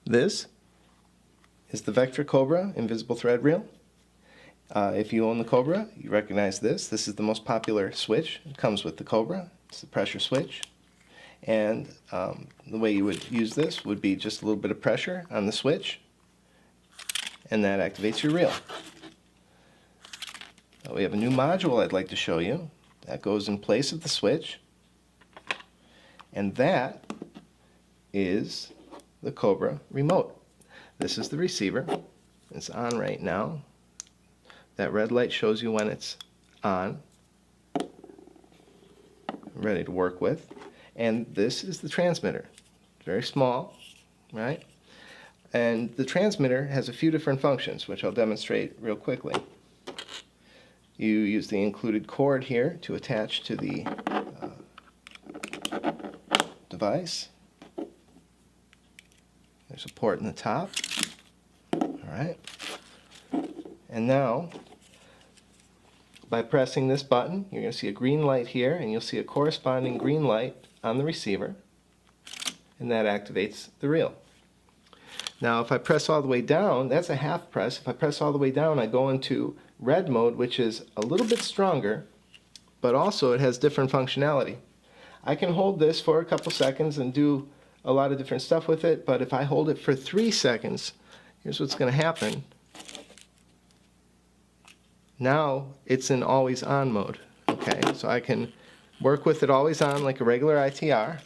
This is the Vectra Cobra invisible thread reel. If you own the Cobra, you recognize this. This is the most popular switch. It comes with the Cobra. It's the pressure switch. And the way you would use this would be just a little bit of pressure on the switch, and that activates your reel. We have a new module I'd like to show you that goes in place of the switch, and that is the Cobra remote. This is the receiver. It's on right now. That red light shows you when it's on, ready to work with. And this is the transmitter. Very small, right? And the transmitter has a few different functions, which I'll demonstrate real quickly. You use the included cord here to attach to the device. There's a port in the top. Alright. And now, by pressing this button, you're going to see a green light here, and you'll see a corresponding green light on the receiver, and that activates the reel. Now, if I press all the way down, that's a half press. If I press all the way down, I go into red mode, which is a little bit stronger, but also it has different functionality. I can hold this for a couple seconds and do a lot of different stuff with it, but if I hold it for 3 seconds, here's what's going to happen. Now it's in always on mode. Okay, so I can work with it always on like a regular ITR,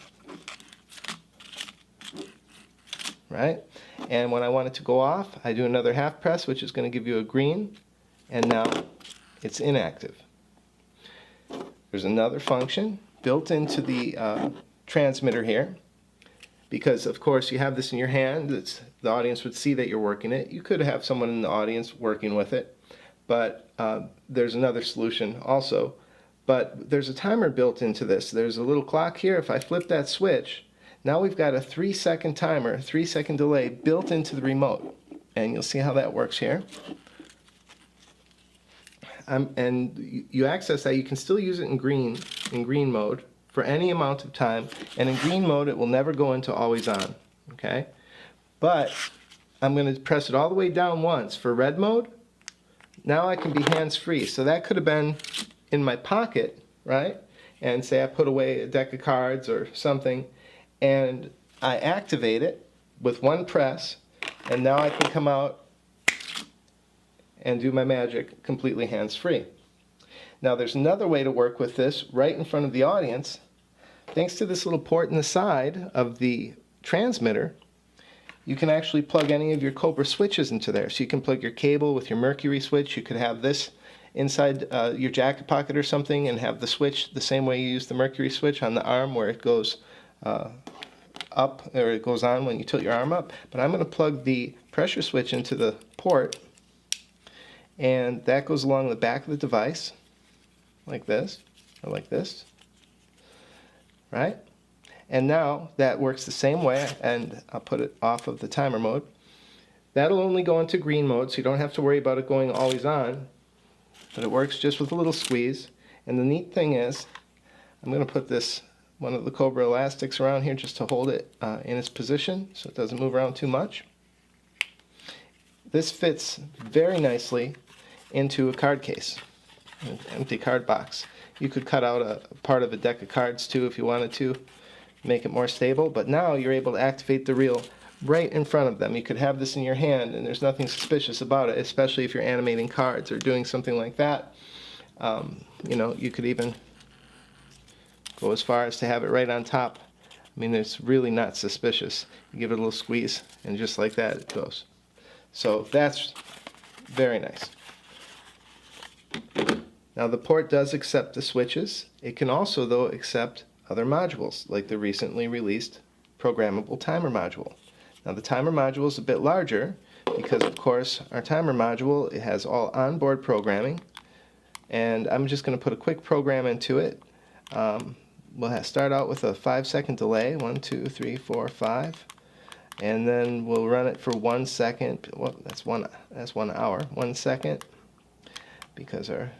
right? And when I want it to go off, I do another half press, which is going to give you a green, and now it's inactive. There's another function built into the transmitter here, because of course you have this in your hand. The audience would see that you're working it. You could have someone in the audience working with it, but there's another solution also. But there's a timer built into this. There's a little clock here. If I flip that switch, now we've got a 3-second timer, 3-second delay built into the remote. And you'll see how that works here. And you access that. You can still use it in green mode for any amount of time. And in green mode, it will never go into always on. Okay? But I'm going to press it all the way down once for red mode. Now I can be hands-free. So that could have been in my pocket, right? And say I put away a deck of cards or something, and I activate it with one press, and now I can come out and do my magic completely hands-free. Now there's another way to work with this right in front of the audience. Thanks to this little port in the side of the transmitter, you can actually plug any of your Cobra switches into there. So you can plug your cable with your Mercury switch. You could have this inside your jacket pocket or something and have the switch the same way you use the Mercury switch on the arm, where it goes up, or it goes on when you tilt your arm up. But I'm going to plug the pressure switch into the port, and that goes along the back of the device like this, or like this, right? And now that works the same way, and I'll put it off of the timer mode. That'll only go into green mode, so you don't have to worry about it going always on, but it works just with a little squeeze. And the neat thing is, I'm going to put one of the Cobra elastics around here just to hold it in its position so it doesn't move around too much. This fits very nicely into a card case, an empty card box. You could cut out a part of a deck of cards too if you wanted to make it more stable, but now you're able to activate the reel right in front of them. You could have this in your hand and there's nothing suspicious about it, especially if you're animating cards or doing something like that. You know, you could even go as far as to have it right on top. I mean, it's really not suspicious. You give it a little squeeze, and just like that it goes. So that's very nice. Now the port does accept the switches. It can also, though, accept other modules, like the recently released programmable timer module. Now the timer module is a bit larger because, of course, our timer module, it has all onboard programming, and I'm just going to put a quick program into it. We'll start out with a 5-second delay, 1, 2, 3, 4, 5, and then we'll run it for 1 second. Well, that's one hour. 1 second, because our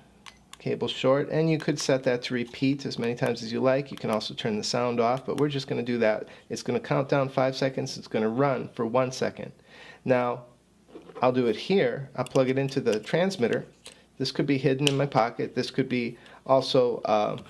cable short, and you could set that to repeat as many times as you like. You can also turn the sound off, but we're just going to do that. It's going to count down 5 seconds. It's going to run for 1 second. Now, I'll do it here. I'll plug it into the transmitter. This could be hidden in my pocket. This could be also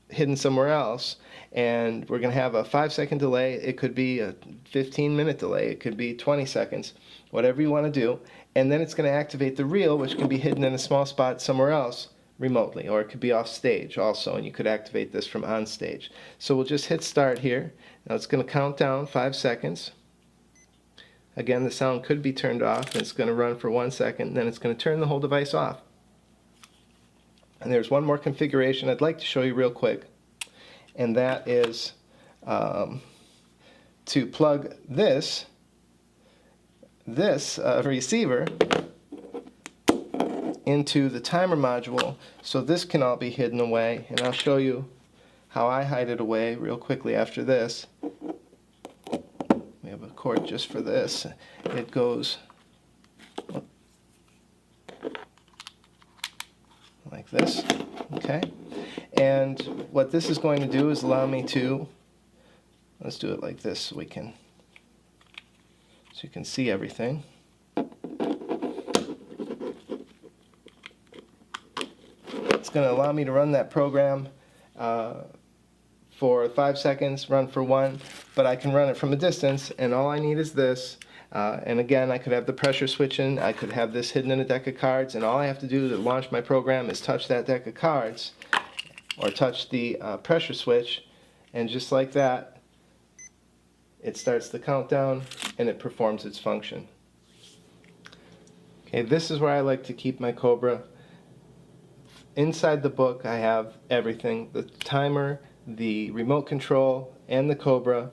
hidden somewhere else. And we're going to have a 5-second delay. It could be a 15-minute delay. It could be 20 seconds, whatever you want to do. And then it's going to activate the reel, which can be hidden in a small spot somewhere else remotely, or it could be off stage also, and you could activate this from on stage. So we'll just hit start here. Now it's going to count down 5 seconds. Again, the sound could be turned off, and it's going to run for 1 second, then it's going to turn the whole device off. And there's one more configuration I'd like to show you real quick, and that is to plug this receiver into the timer module, so this can all be hidden away, and I'll show you how I hide it away real quickly after this. We have a cord just for this. It goes like this, okay? And what this is going to do is allow me to, let's do it like this so you can see everything. It's going to allow me to run that program for 5 seconds, run for 1, but I can run it from a distance, and all I need is this. And again, I could have the pressure switch in, I could have this hidden in a deck of cards, and all I have to do to launch my program is touch that deck of cards, or touch the pressure switch, and just like that, it starts the countdown and it performs its function. Okay, this is where I like to keep my Cobra. Inside the book I have everything, the timer, the remote control, and the Cobra.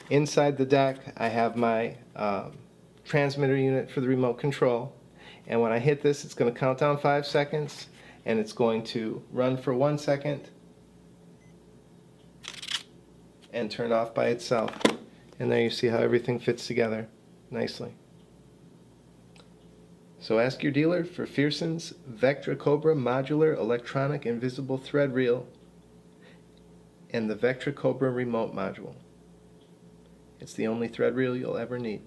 Inside the deck I have my transmitter unit for the remote control, and when I hit this it's going to count down 5 seconds, and it's going to run for 1 second and turn off by itself. And there you see how everything fits together nicely. So ask your dealer for Fearson's Vectra Cobra Modular Electronic Invisible Thread Reel and the Vectra Cobra Remote Module. It's the only thread reel you'll ever need.